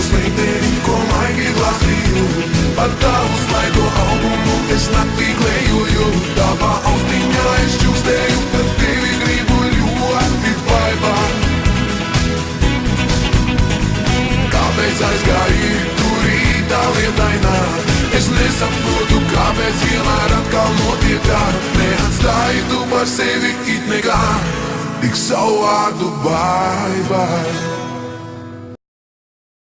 Znайти рідко майки глазію, Подалу знайду албуму, десь напіклеюю. Дава auftiņājas čukstēju, par tevi gribu ļoti baibāt. Kāpēc aizgāji tur rītā lietainā? Es nesaprotu, kāpēc vienmēr atkal notiek tā. Neatstāji tu par sevi it nekā, tik savu vārdu bye bye.